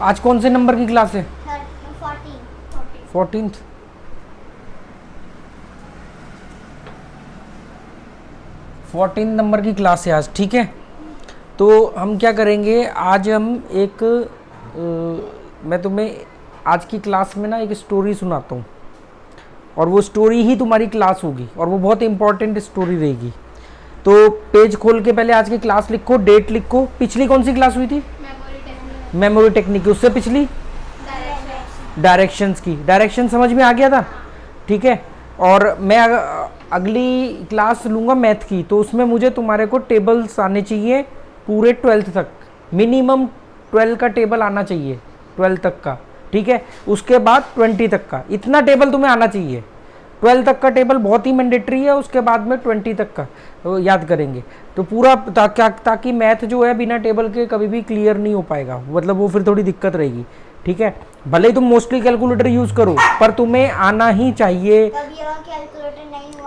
आज कौन से नंबर की क्लास है? 14th। फोर्टीन नंबर की क्लास है आज, ठीक है। तो हम क्या करेंगे आज, हम एक मैं तुम्हें आज की क्लास में ना एक स्टोरी सुनाता हूँ, और वो स्टोरी ही तुम्हारी क्लास होगी, और वो बहुत इंपॉर्टेंट स्टोरी रहेगी। तो पेज खोल के पहले आज की क्लास लिखो, डेट लिखो। पिछली कौन सी क्लास हुई थी? मेमोरी टेक्निक की। उससे पिछली डायरेक्शंस की। डायरेक्शन समझ में आ गया था, ठीक है। और मैं अगली क्लास लूँगा मैथ की, तो उसमें मुझे तुम्हारे को टेबल्स आने चाहिए पूरे 12th तक, मिनिमम 12 का टेबल आना चाहिए, 12 तक का, ठीक है। उसके बाद 20 तक का, इतना टेबल तुम्हें आना चाहिए। 12 तक का टेबल बहुत ही मैंडेटरी है, उसके बाद में 20 तक का याद करेंगे तो पूरा, ताकि मैथ जो है बिना टेबल के कभी भी क्लियर नहीं हो पाएगा, मतलब वो फिर थोड़ी दिक्कत रहेगी, ठीक है। भले ही तुम मोस्टली कैलकुलेटर यूज करो, पर तुम्हें आना ही चाहिए।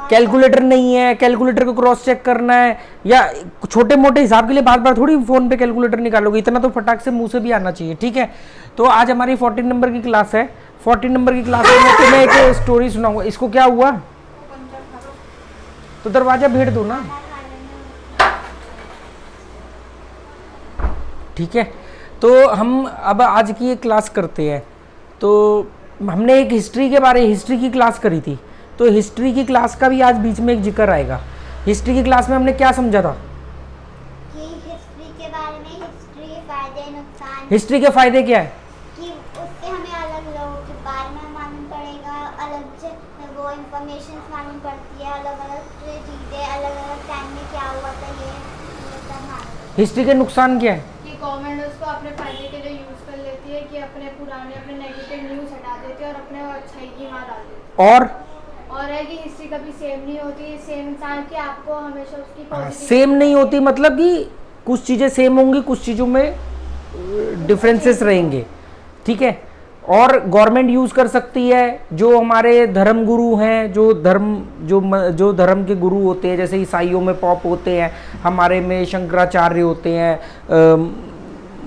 कैलकुलेटर नहीं है, कैलकुलेटर को क्रॉस चेक करना है, या छोटे मोटे हिसाब के लिए बार बार थोड़ी फोन पे कैलकुलेटर निकालोगे, इतना तो फटाक से मुंह से भी आना चाहिए, ठीक है। तो आज हमारी 14 नंबर की क्लास है। 14 नंबर की क्लास में मैं तुम्हें एक स्टोरी सुनाऊंगा। इसको क्या हुआ? तो दरवाजा भेड़ दो ना, ठीक है। तो हम अब आज की एक क्लास करते हैं। तो हमने एक हिस्ट्री की क्लास करी थी, तो हिस्ट्री की क्लास का भी आज बीच में एक जिक्र आएगा। हिस्ट्री की क्लास में हमने क्या समझा था? कि हिस्ट्री के बारे में, हिस्ट्री के फायदे नुकसान, हिस्ट्री के फायदे क्या है? कि उससे हमें अलग लोगों के बारे में मालूम पड़ेगा, अलग से वो इंफॉर्मेशन मालूम पड़ती है, अलग अलग चीज़ें, अलग अलग टाइम में क्या हुआ था, ये सब मालूम। हिस्ट्री के नुकसान क्या है? कि गवर्नमेंट उसको अपने फायदे के लिए यूज कर लेती है, कि अपने नेगेटिव न्यूज़ हटा देती है और अपने अच्छाई की वहाँ डाल देती है। और है कि हिस्ट्री कभी सेम नहीं होती, सेम इंसान की आपको हमेशा उसकी पॉजिटिव सेम नहीं होती, मतलब कि कुछ चीज़ें सेम होंगी, कुछ चीज़ों में डिफरेंसेस रहेंगे, ठीक है। और गवर्नमेंट यूज़ कर सकती है, जो हमारे धर्म गुरु हैं, जो धर्म के गुरु होते हैं, जैसे ईसाइयों में पॉप होते हैं, हमारे में शंकराचार्य होते हैं,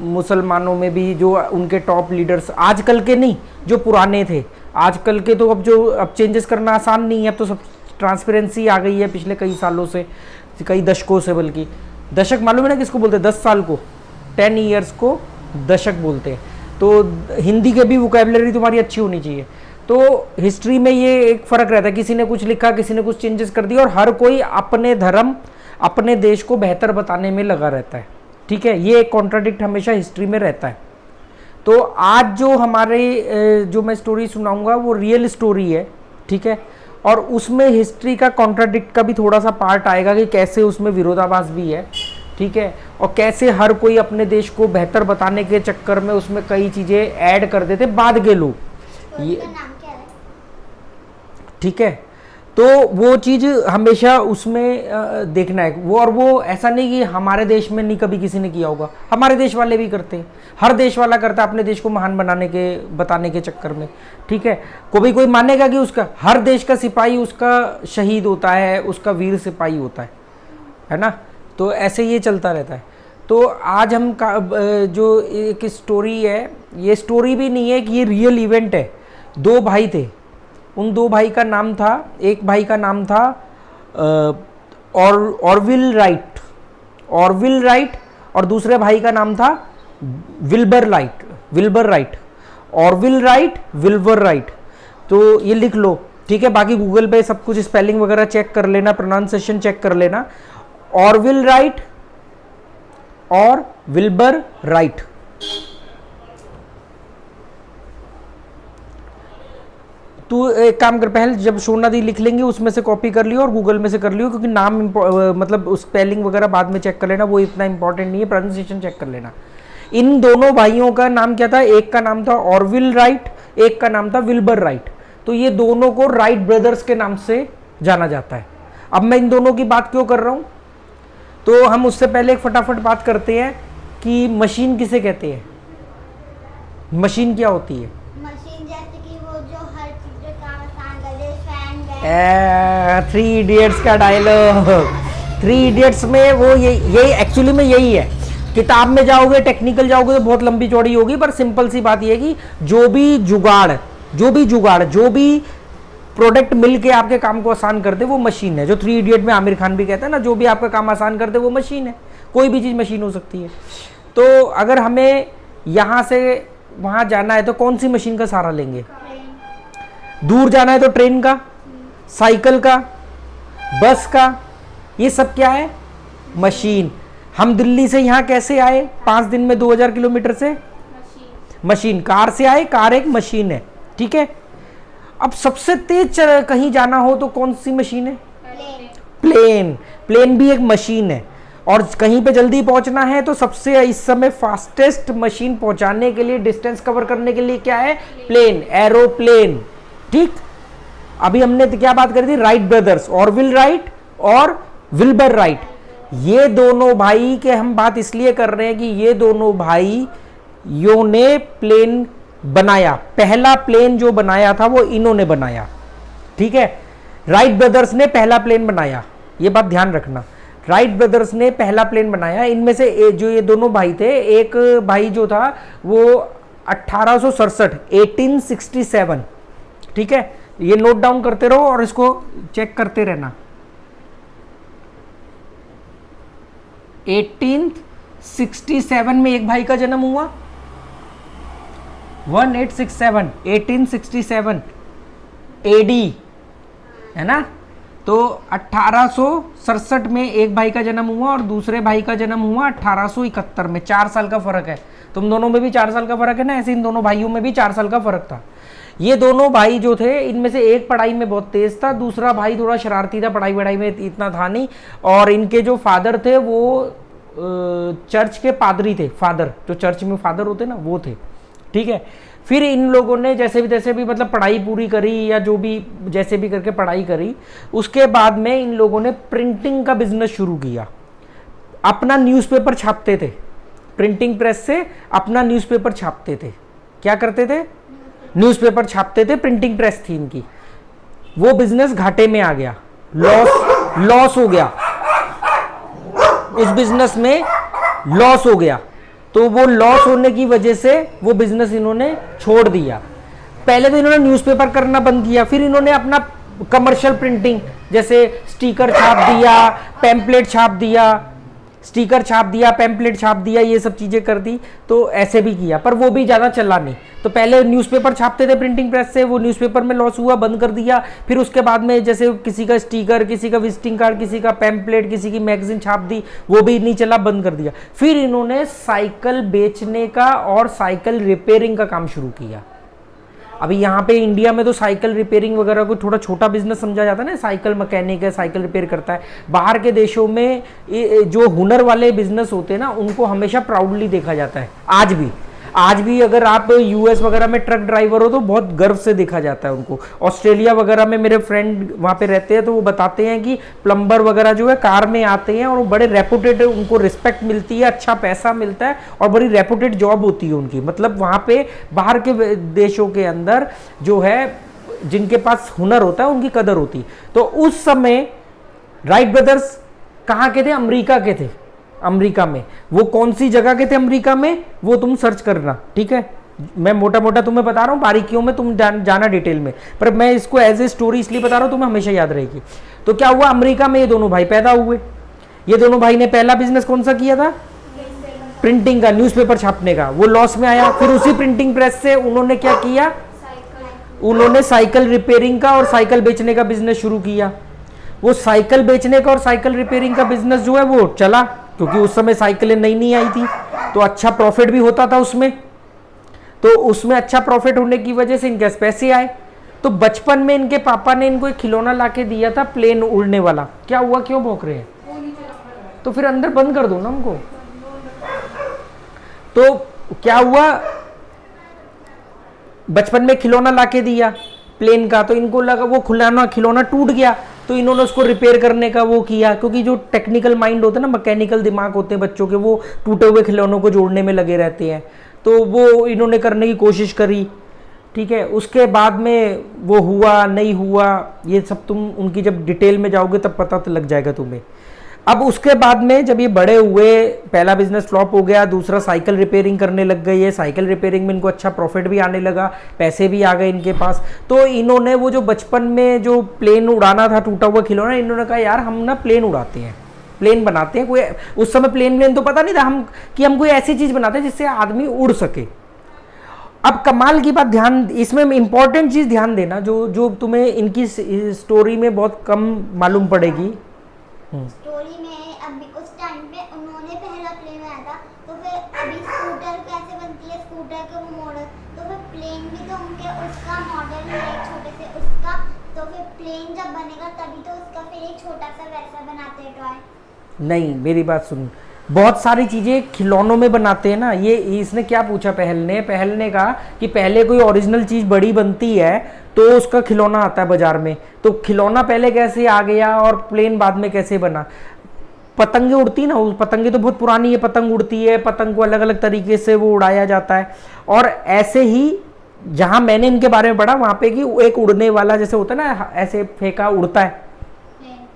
मुसलमानों में भी जो उनके टॉप लीडर्स, आजकल के नहीं, जो पुराने थे। आजकल के तो अब चेंजेस करना आसान नहीं है, अब तो सब ट्रांसपेरेंसी आ गई है पिछले कई सालों से, कई दशकों से। बल्कि दशक मालूम है ना किसको बोलते हैं? 10 साल को, 10 ईयर्स को दशक बोलते हैं। तो हिंदी के भी वोकैबुलरी तुम्हारी अच्छी होनी चाहिए। तो हिस्ट्री में ये एक फ़र्क रहता है, किसी ने कुछ लिखा, किसी ने कुछ चेंजेस कर दिया, और हर कोई अपने धर्म, अपने देश को बेहतर बताने में लगा रहता है, ठीक है। ये एक कॉन्ट्राडिक्ट हमेशा हिस्ट्री में रहता है। तो आज जो मैं स्टोरी सुनाऊंगा वो रियल स्टोरी है, ठीक है। और उसमें हिस्ट्री का कॉन्ट्राडिक्ट का भी थोड़ा सा पार्ट आएगा, कि कैसे उसमें विरोधाभास भी है, ठीक है। और कैसे हर कोई अपने देश को बेहतर बताने के चक्कर में उसमें कई चीज़ें ऐड कर देते बाद के लोग, ये नाम क्या है? ठीक है। तो वो चीज़ हमेशा उसमें देखना है वो, और वो ऐसा नहीं कि हमारे देश में नहीं कभी किसी ने किया होगा, हमारे देश वाले भी करते हैं, हर देश वाला करता है अपने देश को महान बताने के चक्कर में, ठीक है। कोई मानेगा कि उसका हर देश का सिपाही उसका शहीद होता है, उसका वीर सिपाही होता है ना। तो ऐसे ये चलता रहता है। तो आज हम जो एक स्टोरी है, ये स्टोरी भी नहीं है कि ये रियल इवेंट है। 2 भाई थे, उन 2 भाई का नाम था, एक भाई का नाम था ऑरविल राइट, और दूसरे भाई का नाम था विल्बर राइट। ऑरविल राइट, तो ये लिख लो, ठीक है। बाकी गूगल पे सब कुछ स्पेलिंग वगैरह चेक कर लेना, प्रोनाउंसिएशन चेक कर लेना। ऑरविल राइट और विल्बर राइट। तू एक काम कर, पहले जब सोना दी लिख लेंगे उसमें से कॉपी कर लियो और गूगल में से कर लियो, क्योंकि नाम मतलब स्पेलिंग वगैरह बाद में चेक कर लेना, वो इतना इंपॉर्टेंट नहीं है, प्रोनाउंसिएशन चेक कर लेना। इन दोनों भाइयों का नाम क्या था? एक का नाम था ऑरविल राइट, एक का नाम था विल्बर राइट। तो ये दोनों को राइट ब्रदर्स के नाम से जाना जाता है। अब मैं इन दोनों की बात क्यों कर रहा हूं? तो हम उससे पहले एक फटाफट बात करते हैं कि मशीन किसे कहते हैं। मशीन क्या होती है? मशीन जैसे कि वो जो हर चीज का काम आसान कर दे, फैन, 3 इडियट्स का डायलॉग। 3 इडियट्स में वो यही एक्चुअली में यही है किताब में जाओगे, टेक्निकल जाओगे तो बहुत लंबी चौड़ी होगी, पर सिंपल सी बात यह है कि जो भी प्रोडक्ट मिल के आपके काम को आसान कर दे वो मशीन है। जो 3 इडियट में आमिर खान भी कहता है ना, जो भी आपका काम आसान कर दे वो मशीन है। कोई भी चीज़ मशीन हो सकती है। तो अगर हमें यहाँ से वहाँ जाना है तो कौन सी मशीन का सहारा लेंगे? दूर जाना है तो ट्रेन का, साइकिल का, बस का, ये सब क्या है? मशीन। हम दिल्ली से यहाँ कैसे आए 5 दिन में 2000 किलोमीटर से? मशीन। कार से आए, कार एक मशीन है, ठीक है। अब सबसे तेज कहीं जाना हो तो कौन सी मशीन है? प्लेन। प्लेन भी एक मशीन है। और कहीं पे जल्दी पहुंचना है तो सबसे इस समय फास्टेस्ट मशीन पहुंचाने के लिए, डिस्टेंस कवर करने के लिए क्या है? प्लेन, एरोप्लेन, ठीक। अभी हमने तो क्या बात करी थी? राइट ब्रदर्स, ऑरविल राइट और विल्बर राइट। ये दोनों भाई के हम बात इसलिए कर रहे हैं कि ये दोनों भाइयों ने प्लेन बनाया। पहला प्लेन जो बनाया था वो इन्होंने बनाया, ठीक है। राइट ब्रदर्स ने पहला प्लेन बनाया, ये बात ध्यान रखना। राइट ब्रदर्स ने पहला प्लेन बनाया। इनमें से जो ये दोनों भाई थे, एक भाई जो था वो 1867, ठीक है। ये नोट डाउन करते रहो और इसको चेक करते रहना। 1867 में एक भाई का जन्म हुआ, 1867 एडी, है ना। तो 1867 में एक भाई का जन्म हुआ और दूसरे भाई का जन्म हुआ 1871 में। 4 साल का फर्क है। तुम दोनों में भी 4 साल का फर्क है ना, ऐसे इन दोनों भाइयों में भी 4 साल का फर्क था। ये दोनों भाई जो थे, इनमें से एक पढ़ाई में बहुत तेज था, दूसरा भाई थोड़ा शरारती था, पढ़ाई वढ़ाई में इतना था नहीं। और इनके जो फादर थे वो चर्च के पादरी थे। फादर, जो चर्च में फादर होते ना, वो थे, ठीक है। फिर इन लोगों ने जैसे भी मतलब पढ़ाई पूरी करी, या जो भी जैसे भी करके पढ़ाई करी, उसके बाद में इन लोगों ने प्रिंटिंग का बिजनेस शुरू किया। अपना न्यूज़पेपर छापते थे, प्रिंटिंग प्रेस से अपना न्यूज़पेपर छापते थे। क्या करते थे? न्यूज़पेपर छापते थे, प्रिंटिंग प्रेस थी इनकी। वो बिजनेस घाटे में आ गया, लॉस हो गया, उस बिजनेस में लॉस हो गया। तो वो लॉस होने की वजह से वो बिजनेस इन्होंने छोड़ दिया। पहले तो इन्होंने न्यूज़पेपर करना बंद किया, फिर इन्होंने अपना कमर्शियल प्रिंटिंग, जैसे स्टिकर छाप दिया, पैम्पलेट छाप दिया, स्टिकर छाप दिया, पैम्पलेट छाप दिया, ये सब चीज़ें कर दी। तो ऐसे भी किया, पर वो भी ज़्यादा चला नहीं। तो पहले न्यूज़पेपर छापते थे प्रिंटिंग प्रेस से, वो न्यूज़पेपर में लॉस हुआ, बंद कर दिया। फिर उसके बाद में जैसे किसी का स्टिकर, किसी का विजिटिंग कार्ड, किसी का पैम्पलेट, किसी की मैगजीन छाप दी, वो भी नहीं चला, बंद कर दिया। फिर इन्होंने साइकिल बेचने का और साइकिल रिपेयरिंग का काम शुरू किया। अभी यहाँ पे इंडिया में तो साइकिल रिपेयरिंग वगैरह को थोड़ा छोटा बिजनेस समझा जाता है ना, साइकिल मैकेनिक है, साइकिल रिपेयर करता है। बाहर के देशों में जो हुनर वाले बिजनेस होते हैं ना, उनको हमेशा प्राउडली देखा जाता है। आज भी अगर आप यूएस वगैरह में ट्रक ड्राइवर हो तो बहुत गर्व से देखा जाता है उनको। ऑस्ट्रेलिया वगैरह में मेरे फ्रेंड वहाँ पे रहते हैं तो वो बताते हैं कि प्लम्बर वगैरह जो है कार में आते हैं और वो बड़े रेपुटेड, उनको रिस्पेक्ट मिलती है, अच्छा पैसा मिलता है और बड़ी रेपुटेड जॉब होती है उनकी। मतलब वहाँ पे बाहर के देशों के अंदर जो है जिनके पास हुनर होता है उनकी कदर होती। तो उस समय राइट ब्रदर्स कहाँ के थे? अमेरिका के थे। अमेरिका में वो कौन सी जगह के थे अमेरिका में, वो तुम सर्च करना, ठीक है। मैं मोटा मोटा तुम्हें बता रहा हूँ, बारीकियों में तुम जाना डिटेल में, पर मैं इसको एज ए स्टोरी इसलिए बता रहा हूँ, तुम्हें हमेशा याद रहेगी। तो क्या हुआ, अमेरिका में ये दोनों भाई पैदा हुए। ये दोनों भाई ने पहला बिजनेस कौन सा किया था? प्रिंटिंग का, न्यूज़पेपर छापने का। वो लॉस में आया। फिर उसी प्रिंटिंग प्रेस से उन्होंने क्या किया? उन्होंने साइकिल रिपेयरिंग का और साइकिल बेचने का बिजनेस शुरू किया। वो साइकिल बेचने का और साइकिल रिपेयरिंग का बिजनेस जो है वो चला, क्योंकि उस समय साइकिलें नई आई थी, तो अच्छा प्रॉफिट भी होता था उसमें। तो उसमें अच्छा प्रॉफिट होने की वजह से इनके पैसे आए। तो बचपन में इनके पापा ने इनको एक खिलौना लाके दिया था, प्लेन उड़ने वाला। क्या हुआ, क्यों भौंक रहे हैं? तो फिर अंदर बंद कर दो ना उनको। तो क्या हुआ, बचपन में खिलौना लाके दिया प्लेन का, तो इनको लगा वो खिलौना टूट गया, तो इन्होंने उसको रिपेयर करने का वो किया। क्योंकि जो टेक्निकल माइंड होते हैं ना, मैकेनिकल दिमाग होते हैं बच्चों के, वो टूटे हुए खिलौनों को जोड़ने में लगे रहते हैं। तो वो इन्होंने करने की कोशिश करी, ठीक है। उसके बाद में वो हुआ नहीं हुआ, ये सब तुम उनकी जब डिटेल में जाओगे तब पता तो लग जाएगा तुम्हें। अब उसके बाद में जब ये बड़े हुए, पहला बिजनेस फ्लॉप हो गया, दूसरा साइकिल रिपेयरिंग करने लग गए। ये साइकिल रिपेयरिंग में इनको अच्छा प्रॉफिट भी आने लगा, पैसे भी आ गए इनके पास। तो इन्होंने वो जो बचपन में जो प्लेन उड़ाना था, टूटा हुआ खिलौना, इन्होंने कहा यार हम ना प्लेन उड़ाते हैं, प्लेन बनाते हैं। कोई उस समय प्लेन तो पता नहीं था हम कि हम कोई ऐसी चीज़ बनाते हैं जिससे आदमी उड़ सके। अब कमाल की बात, ध्यान इसमें इंपॉर्टेंट चीज़ ध्यान देना, जो तुम्हें इनकी स्टोरी में बहुत कम मालूम पड़ेगी। स्टोरी में अभी उस टाइम पे उन्होंने पहला प्लेन बनाया था, तो फिर अभी स्कूटर कैसे बनती है, स्कूटर के वो मॉडल, तो फिर प्लेन भी तो उनके उसका मॉडल है छोटे से उसका, तो फिर प्लेन जब बनेगा तभी तो उसका फिर एक छोटा सा वैसा बनाते हैं टॉय। नहीं, मेरी बात सुन, बहुत सारी चीज़ें खिलौनों में बनाते हैं ना। ये इसने क्या पूछा, पहल ने कहा कि पहले कोई ओरिजिनल चीज़ बड़ी बनती है तो उसका खिलौना आता है बाजार में, तो खिलौना पहले कैसे आ गया और प्लेन बाद में कैसे बना। पतंगे उड़ती ना, पतंगे तो बहुत पुरानी है, पतंग उड़ती है, पतंग को अलग अलग तरीके से वो उड़ाया जाता है। और ऐसे ही जहाँ मैंने इनके बारे में पढ़ा वहाँ पे कि एक उड़ने वाला जैसे होता है ना, ऐसे फेंका उड़ता है,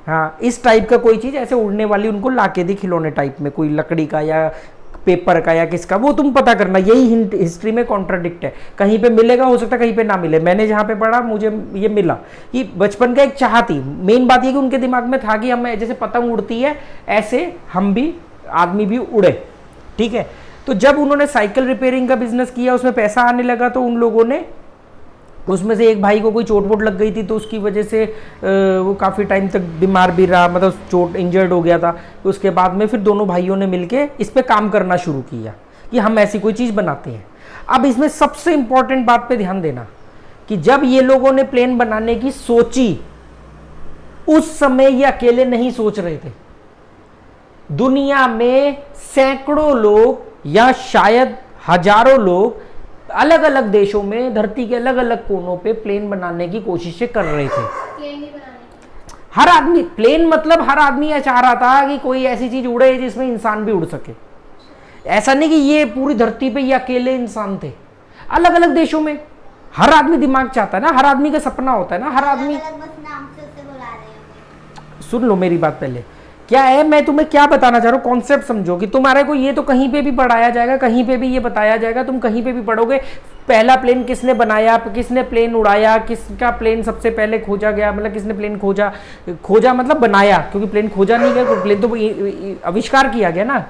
हाँ, इस टाइप का कोई चीज़ ऐसे उड़ने वाली उनको लाके दी खिलौने टाइप में, कोई लकड़ी का या पेपर का या किसका, वो तुम पता करना। यही हिस्ट्री में कॉन्ट्राडिक्ट है, कहीं पे मिलेगा, हो सकता है कहीं पे ना मिले। मैंने जहाँ पे पढ़ा मुझे ये मिला कि बचपन का एक चाह थी। मेन बात ये कि उनके दिमाग में था कि हम जैसे पतंग उड़ती है ऐसे हम भी, आदमी भी उड़े, ठीक है। तो जब उन्होंने साइकिल रिपेयरिंग का बिजनेस किया, उसमें पैसा आने लगा, तो उन लोगों ने उसमें से एक भाई को कोई चोट वोट लग गई थी, तो उसकी वजह से वो काफ़ी टाइम तक बीमार भी रहा, मतलब चोट इंजर्ड हो गया था। उसके बाद में फिर दोनों भाइयों ने मिलके इस पे काम करना शुरू किया कि हम ऐसी कोई चीज़ बनाते हैं। अब इसमें सबसे इंपॉर्टेंट बात पे ध्यान देना कि जब ये लोगों ने प्लेन बनाने की सोची, उस समय ये अकेले नहीं सोच रहे थे। दुनिया में सैकड़ों लोग या शायद हजारों लोग अलग अलग देशों में, धरती के अलग अलग कोनों पे प्लेन बनाने की कोशिशें कर रहे थे। प्लेन ही बनाने, हर आदमी, प्लेन मतलब हर आदमी यह चाह रहा था कि कोई ऐसी चीज उड़े जिसमें इंसान भी उड़ सके। ऐसा नहीं कि ये पूरी धरती पे ये अकेले इंसान थे, अलग अलग देशों में हर आदमी दिमाग चाहता है ना, हर आदमी का सपना होता है ना, हर आदमी। अलग बस नाम से उसे बुला रहे हैं। सुन लो मेरी बात पहले, क्या है, मैं तुम्हें क्या बताना चाह रहा हूँ, कॉन्सेप्ट समझो कि तुम्हारे को ये तो कहीं पे भी पढ़ाया जाएगा, कहीं पे भी ये बताया जाएगा, तुम कहीं पे भी पढ़ोगे पहला प्लेन किसने बनाया, किसने प्लेन उड़ाया, किसका प्लेन सबसे पहले खोजा गया, मतलब किसने प्लेन खोजा मतलब बनाया, क्योंकि प्लेन खोजा नहीं गया, प्लेन तो आविष्कार किया गया ना,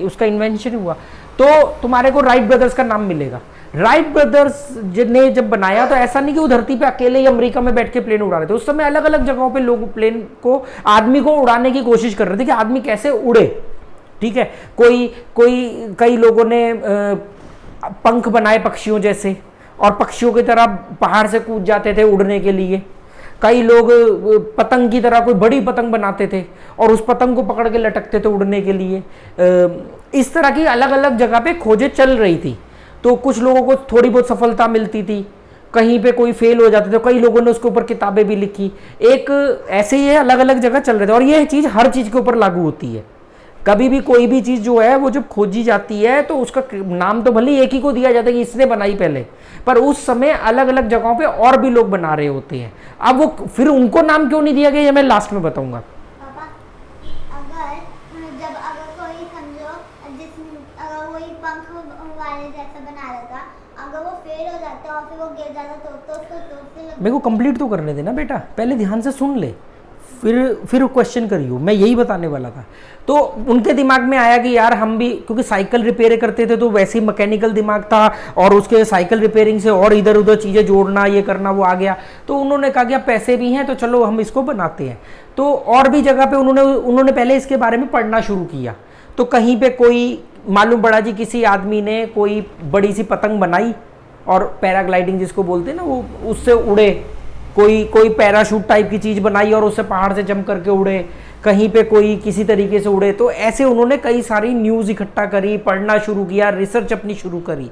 उसका इन्वेंशन हुआ। तो तुम्हारे को राइट ब्रदर्स का नाम मिलेगा। राइट ब्रदर्स ने जब बनाया तो ऐसा नहीं कि वो धरती पे अकेले ही अमेरिका में बैठ के प्लेन उड़ा रहे थे, उस समय अलग अलग जगहों पे लोग प्लेन को, आदमी को उड़ाने की कोशिश कर रहे थे कि आदमी कैसे उड़े, ठीक है। कई लोगों ने पंख बनाए पक्षियों जैसे, और पक्षियों की तरह पहाड़ से कूद जाते थे उड़ने के लिए। कई लोग पतंग की तरह कोई बड़ी पतंग बनाते थे और उस पतंग को पकड़ के लटकते थे उड़ने के लिए। इस तरह की अलग अलग जगह पे खोजें चल रही थी। तो कुछ लोगों को थोड़ी बहुत सफलता मिलती थी, कहीं पे कोई फेल हो जाते थे, कई लोगों ने उसके ऊपर किताबें भी लिखी। एक ऐसे ही अलग अलग जगह चल रहे थे, और ये चीज़ हर चीज़ के ऊपर लागू होती है। कभी भी कोई भी चीज़ जो है वो जब खोजी जाती है तो उसका नाम तो भले एक ही को दिया जाता है कि इसने बनाई पहले, पर उस समय अलग अलग जगहों पे और भी लोग बना रहे होते हैं। अब वो फिर उनको नाम क्यों नहीं दिया गया ये मैं लास्ट में बताऊंगा। पापा, अगर कोई समझो अगर वही पंख वाले जैसा बना रहा था, अगर वो फेल हो जाता और फिर वो गिर जाता तो उससे मेरे को कंप्लीट तो करने देना बेटा, पहले ध्यान से सुन ले, फिर क्वेश्चन करियो, मैं यही बताने वाला था। तो उनके दिमाग में आया कि यार हम भी, क्योंकि साइकिल रिपेयर करते थे तो वैसे ही मैकेनिकल दिमाग था, और उसके साइकिल रिपेयरिंग से और इधर उधर चीज़ें जोड़ना ये करना वो आ गया। तो उन्होंने कहा कि पैसे भी हैं तो चलो हम इसको बनाते हैं। तो और भी जगह पे उन्होंने पहले इसके बारे में पढ़ना शुरू किया। तो कहीं पे कोई मालूम पड़ा जी किसी आदमी ने कोई बड़ी सी पतंग बनाई और पैराग्लाइडिंग जिसको बोलते हैं ना, वो उससे उड़े। कोई पैराशूट टाइप की चीज़ बनाई और उससे पहाड़ से जंप करके उड़े। कहीं पे कोई किसी तरीके से उड़े। तो ऐसे उन्होंने कई सारी न्यूज़ इकट्ठा करी, पढ़ना शुरू किया, रिसर्च अपनी शुरू करी।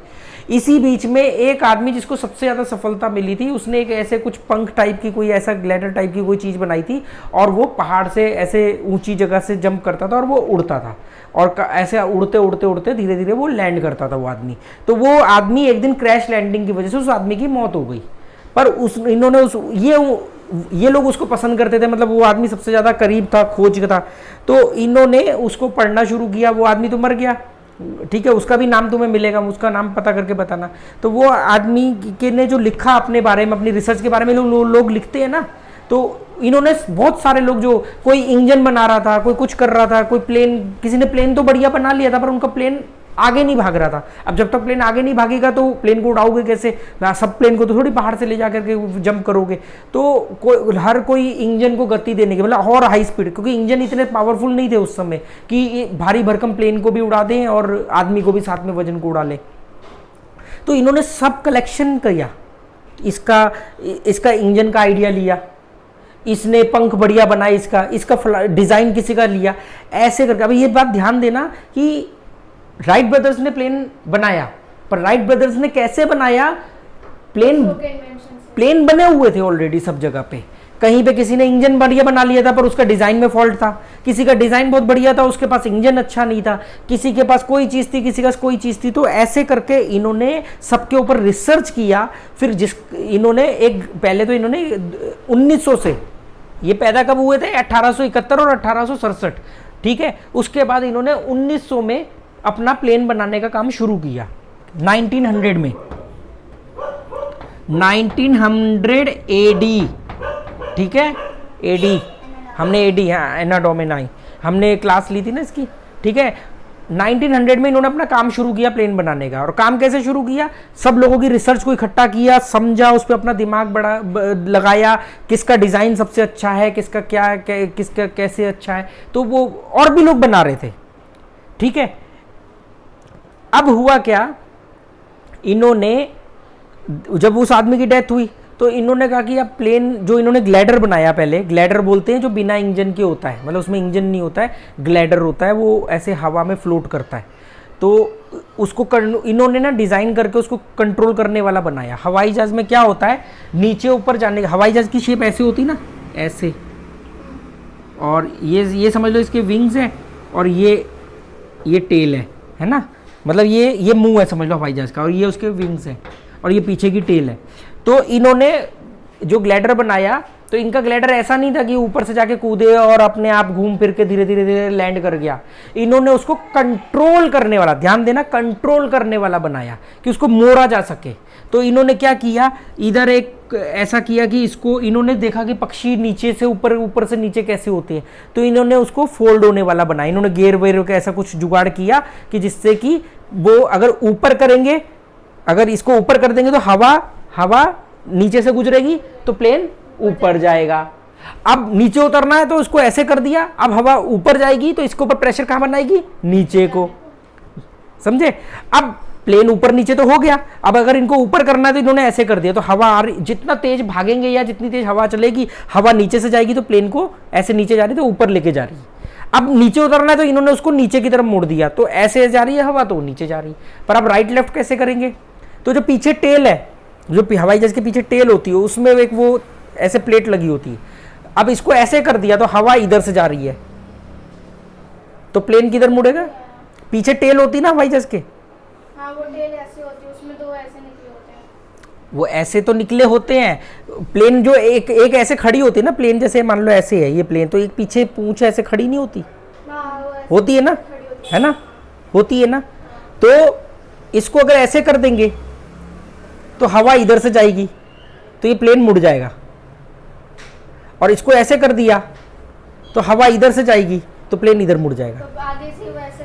इसी बीच में एक आदमी जिसको सबसे ज़्यादा सफलता मिली थी, उसने एक ऐसे कुछ पंख टाइप की कोई ऐसा ग्लैडर टाइप की कोई चीज़ बनाई थी, और वो पहाड़ से ऐसे ऊंची जगह से जंप करता था और वो उड़ता था, और ऐसे उड़ते उड़ते उड़ते धीरे धीरे वो लैंड करता था वो आदमी। तो वो आदमी एक दिन क्रैश लैंडिंग की वजह से उस आदमी की मौत हो गई। पर ये लोग उसको पसंद करते थे, मतलब वो आदमी सबसे ज़्यादा करीब था, खोज का था। तो इन्होंने उसको पढ़ना शुरू किया। वो आदमी तो मर गया, ठीक है, उसका भी नाम तुम्हें मिलेगा, उसका नाम पता करके बताना। तो वो आदमी के ने जो लिखा अपने बारे में, अपनी रिसर्च के बारे में लोग लिखते हैं ना, तो इन्होंने बहुत सारे लोग, जो कोई इंजन बना रहा था, कोई कुछ कर रहा था, कोई प्लेन, किसी ने प्लेन तो बढ़िया बना लिया था पर उनका प्लेन आगे नहीं भाग रहा था। अब जब तक प्लेन आगे नहीं भागेगा तो प्लेन को उड़ाओगे कैसे? सब प्लेन को तो थोड़ी बाहर से ले जा करके जंप करोगे। तो हर कोई इंजन को गति देने के, मतलब और हाई स्पीड, क्योंकि इंजन इतने पावरफुल नहीं थे उस समय कि भारी भरकम प्लेन को भी उड़ा दें और आदमी को भी साथ में वजन को उड़ा लें। तो इन्होंने सब कलेक्शन किया, इसका इंजन का आइडिया लिया, इसने पंख बढ़िया बनाए, इसका डिजाइन किसी का लिया, ऐसे करके। अब ये बात ध्यान देना कि राइट ब्रदर्स ने प्लेन बनाया, पर राइट ब्रदर्स ने कैसे बनाया? प्लेन बने हुए थे ऑलरेडी सब जगह पे। कहीं पे किसी ने इंजन बढ़िया बना लिया था पर उसका डिजाइन में फॉल्ट था, किसी का डिजाइन बहुत बढ़िया था, उसके पास इंजन अच्छा नहीं था, किसी के पास कोई चीज थी, किसी के पास कोई चीज थी। तो ऐसे करके इन्होंने सबके ऊपर रिसर्च किया। फिर इन्होंने पहले तो इन्होंने 1900 से, ये पैदा कब हुए थे? 1871 और 1867, ठीक है। उसके बाद इन्होंने 1900 में अपना प्लेन बनाने का काम शुरू किया। 1900 में, 1900 AD, ठीक है, AD, हमने AD, हाँ, एना डोमिनाई हमने क्लास ली थी ना इसकी, ठीक है। 1900 में इन्होंने अपना काम शुरू किया प्लेन बनाने का। और काम कैसे शुरू किया? सब लोगों की रिसर्च को इकट्ठा किया, समझा, उस पर अपना दिमाग लगाया, किसका डिजाइन सबसे अच्छा है, किसका कैसे अच्छा है। तो वो और भी लोग बना रहे थे, ठीक है। अब हुआ क्या, इन्होंने जब उस आदमी की डेथ हुई तो इन्होंने कहा कि अब प्लेन, जो इन्होंने ग्लाइडर बनाया, पहले ग्लाइडर बोलते हैं जो बिना इंजन के होता है, मतलब उसमें इंजन नहीं होता है, ग्लाइडर होता है, वो ऐसे हवा में फ्लोट करता है। तो उसको इन्होंने ना डिज़ाइन करके उसको कंट्रोल करने वाला बनाया। हवाई जहाज़ में क्या होता है, नीचे ऊपर जाने का, हवाई जहाज़ की शेप ऐसे होती ना, ऐसे, और ये समझ लो इसके विंग्स हैं और ये टेल है ना, मतलब ये मुंह है समझ लो हवाई जहाज़ का, और ये उसके विंग्स हैं और ये पीछे की टेल है। तो इन्होंने जो ग्लाइडर बनाया, तो इनका ग्लाइडर ऐसा नहीं था कि ऊपर से जाके कूदे और अपने आप घूम फिर के धीरे धीरे लैंड कर गया। इन्होंने उसको कंट्रोल करने वाला, ध्यान देना, कंट्रोल करने वाला बनाया कि उसको मोड़ा जा सके। तो इन्होंने क्या किया, इधर एक ऐसा किया कि इसको, इन्होंने देखा कि पक्षी नीचे से ऊपर, ऊपर से नीचे कैसे होते हैं, तो इन्होंने उसको फोल्ड होने वाला बनाया। इन्होंने गेयर वेयर का ऐसा कुछ जुगाड़ किया कि जिससे कि वो अगर ऊपर करेंगे, अगर इसको ऊपर कर देंगे तो हवा नीचे से गुजरेगी तो प्लेन ऊपर जाएगा। अब नीचे उतरना है तो इसको ऐसे कर दिया, अब हवा ऊपर जाएगी तो इसके ऊपर प्रेशर कहां बनाएगी? नीचे को, समझे। अब प्लेन ऊपर नीचे तो हो गया, अब अगर इनको ऊपर करना है तो इन्होंने ऐसे कर दिया, तो हवा जितना तेज भागेंगे या जितनी तेज हवा चलेगी, हवा नीचे से जाएगी तो प्लेन को ऐसे नीचे जा रही तो ऊपर लेके जा रही है। अब नीचे उतरना है तो इन्होंने उसको नीचे की तरफ मोड़ दिया, तो ऐसे जा रही है हवा तो नीचे जा रही है। पर अब राइट लेफ्ट कैसे करेंगे? तो जो पीछे टेल है, जो हवाई जहाज के पीछे टेल होती है, उसमें एक वो ऐसे प्लेट लगी होती है। अब इसको ऐसे कर दिया तो हवा इधर से जा रही है तो प्लेन किधर मुड़ेगा? पीछे टेल होती ना हवाई जहाज के, हाँ, वो टेल ऐसे होती है, उसमें दो ऐसे निकले होते हैं। वो ऐसे तो निकले होते हैं। प्लेन जो एक ऐसे खड़ी होती है ना, प्लेन जैसे मान लो ऐसे है ये प्लेन, तो एक पीछे पूंछ ऐसे खड़ी नहीं होती, होती है ना, है ना, होती है ना। तो इसको अगर ऐसे कर देंगे तो हवा इधर से जाएगी तो ये प्लेन मुड़ जाएगा, और इसको ऐसे कर दिया तो हवा इधर से जाएगी तो प्लेन इधर मुड़ जाएगा। तो आगे से वैसे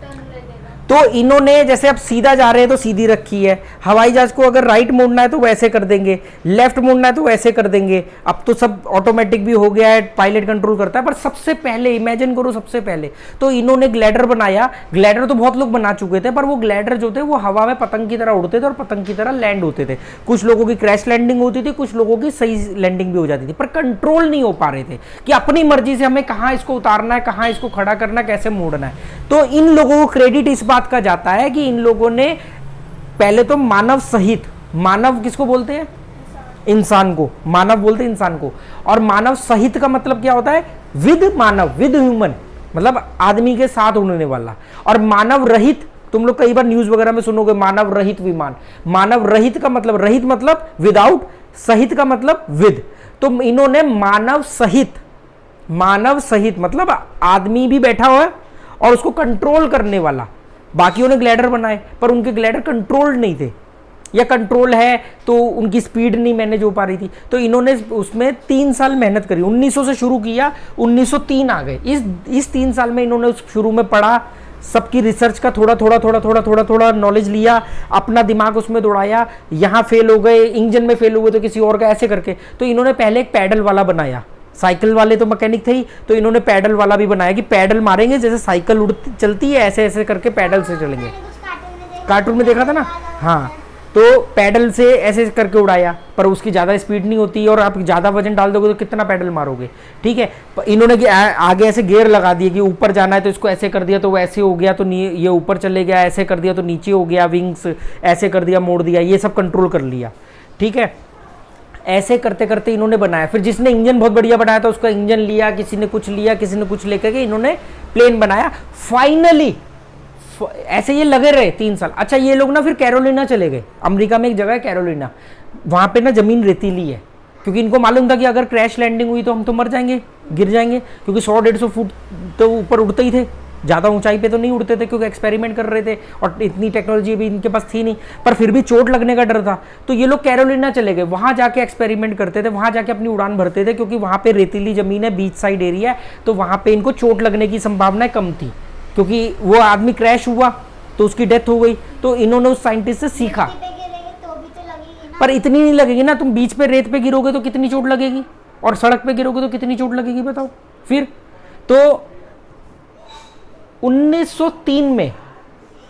टर्न ले देगा। तो इन्होंने जैसे अब सीधा जा रहे हैं तो सीधी रखी है, हवाई जहाज को अगर राइट मोड़ना है तो वैसे कर देंगे, लेफ्ट मोड़ना है तो वैसे कर देंगे। अब तो सब ऑटोमेटिक भी हो गया है, पायलट कंट्रोल करता है। पर सबसे पहले इमेजिन करो, सबसे पहले तो इन्होंने ग्लाइडर बनाया। ग्लाइडर तो बहुत लोग बना चुके थे, पर वो ग्लाइडर जो थे वो हवा में पतंग की तरह उड़ते थे और पतंग की तरह लैंड होते थे। कुछ लोगों की क्रैश लैंडिंग होती थी, कुछ लोगों की सही लैंडिंग भी हो जाती थी, पर कंट्रोल नहीं हो पा रहे थे कि अपनी मर्जी से हमें कहाँ इसको उतारना है, कहाँ इसको खड़ा करना, कैसे मोड़ना है। तो इन लोगों को क्रेडिट इस बात का जाता है कि इन लोगों ने पहले तो मानव सहित, मानव किसको बोलते हैं? इंसान को मानव बोलते हैं, इंसान को। और मानव सहित का मतलब क्या होता है? विद मानव, विद ह्यूमन, मतलब आदमी के साथ उड़ने वाला। और मानव रहित, तुम लोग कई बार न्यूज वगैरह में सुनोगे मानव रहित विमान। मानव रहित का मतलब, रहित मतलब विदाउट, सहित का मतलब विद। तो इन्होंने मानव सहित मतलब आदमी भी बैठा हुआ है और उसको कंट्रोल करने वाला, बाकियों ने ग्लैडर बनाए पर उनके ग्लैडर कंट्रोल्ड नहीं थे, या कंट्रोल है तो उनकी स्पीड नहीं मैनेज हो पा रही थी। तो इन्होंने उसमें 3 साल मेहनत करी, 1900 से शुरू किया, 1903 आ गए। इस 3 साल में इन्होंने शुरू में पढ़ा, सबकी रिसर्च का थोड़ा नॉलेज लिया, अपना दिमाग उसमें दौड़ाया, यहाँ फेल हो गए, इंजन में फेल हुए तो किसी और का, ऐसे करके। तो इन्होंने पहले एक पैडल वाला बनाया, साइकिल वाले तो मैकेनिक थे ही, तो इन्होंने पैडल वाला भी बनाया कि पैडल मारेंगे जैसे साइकिल चलती है, ऐसे ऐसे करके पैडल से चलेंगे। कार्टून में देखा था ना, हाँ। तो पैडल से ऐसे करके उड़ाया, पर उसकी ज़्यादा स्पीड नहीं होती और आप ज़्यादा वजन डाल दोगे तो कितना पैडल मारोगे, ठीक है। इन्होंने आगे ऐसे गियर लगा दिए कि ऊपर जाना है तो इसको ऐसे कर दिया तो वैसे हो गया, तो ये ऊपर चले गया, ऐसे कर दिया तो नीचे हो गया, विंग्स ऐसे कर दिया, मोड़ दिया, ये सब कंट्रोल कर लिया, ठीक है। ऐसे करते करते इन्होंने बनाया। फिर जिसने इंजन बहुत बढ़िया बनाया था उसका इंजन लिया, किसी ने कुछ लिया, किसी ने कुछ लेकर के इन्होंने प्लेन बनाया। फाइनली ऐसे ये लगे रहे 3 साल। अच्छा, ये लोग ना फिर कैरोलिना चले गए, अमेरिका में एक जगह है कैरोलिना, वहां पे ना जमीन रेतीली है, क्योंकि इनको मालूम था कि अगर क्रैश लैंडिंग हुई तो हम तो मर जाएंगे, गिर जाएंगे, क्योंकि 100-150 फुट तो ऊपर उड़ते ही थे, ज़्यादा ऊंचाई पे तो नहीं उड़ते थे क्योंकि एक्सपेरिमेंट कर रहे थे और इतनी टेक्नोलॉजी भी इनके पास थी नहीं, पर फिर भी चोट लगने का डर था। तो ये लोग कैरोलिना चले गए, वहाँ जाके एक्सपेरिमेंट करते थे, वहाँ जाके अपनी उड़ान भरते थे, क्योंकि वहाँ पे रेतीली ज़मीन है, बीच साइड एरिया है, तो वहाँ पे इनको चोट लगने की संभावना कम थी, क्योंकि वो आदमी क्रैश हुआ तो उसकी डेथ हो गई। तो इन्होंने उस साइंटिस्ट से सीखा, पर इतनी नहीं लगेगी ना, तुम बीच पे रेत पे गिरोगे तो कितनी चोट लगेगी, और सड़क पे गिरोगे तो कितनी चोट लगेगी बताओ। फिर तो 1903 में